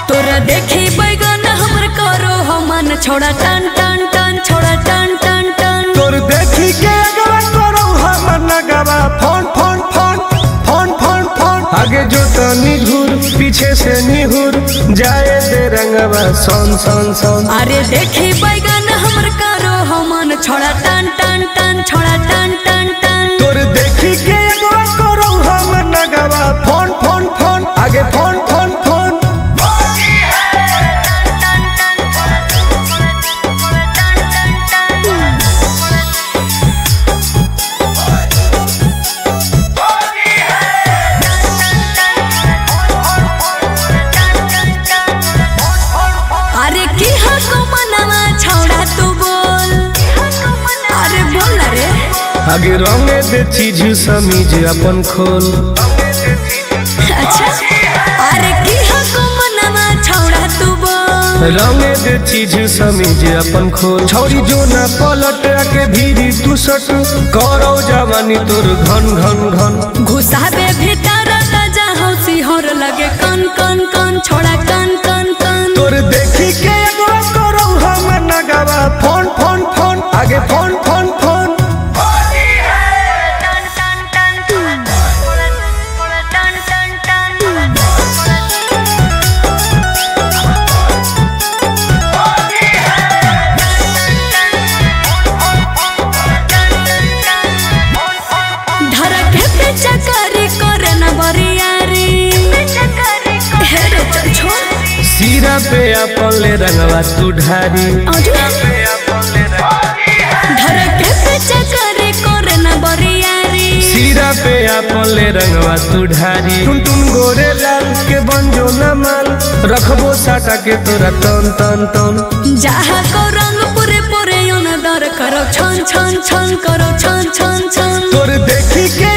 तोरा देखी बैगन हमर करो हमन छोड़ा टन टन टन छोड़ा टन टन टन। तोर देखी के अगवा करो हमन नगवा phone phone phone phone phone phone. आगे जो तनी घूर पीछे से निहुर जाए दे रंगवा सोन सोन सोन। अरे देखी बैगन हमर करो हमन छोड़ा टन टन टन छोड़ा टन टन टन। तोर देखी के अगवा करो हमन नगवा फोन फोन फोन आगे फोन फोन फोन। अरे की हको मनवा छोड़ा तू बोल, अरे बोल रे। आगे रंगे दे चीज समीज अपन खोल। अच्छा अरे की हको मनवा छोड़ा तू बोल। रंगे दे चीज समीज अपन खोल। छौरी जो ना पलट के भीरी तू सट करो जवानी तोर घन घन घन। घुसाबे भीतर ताजा हौसी होर लगे कन कन कन छोड़ा कन कन कन। तोर देखी के एगो करो हम नगवा फोन फोन फोन आगे फोन फोन फोन। सीरा पे अपन ले रंगवा तू ढारी। धर के पेचा करे करे न बरियारी। सीरा पे अपन ले रंगवा तू ढारी। टुन टुन गोरे लाल के बंजो न माल रखबो साटा के तोरा तन तन तन। जहा को रंग पूरे पूरे योन दर करो छन छन छन करो छन छन छन। तोर देखी के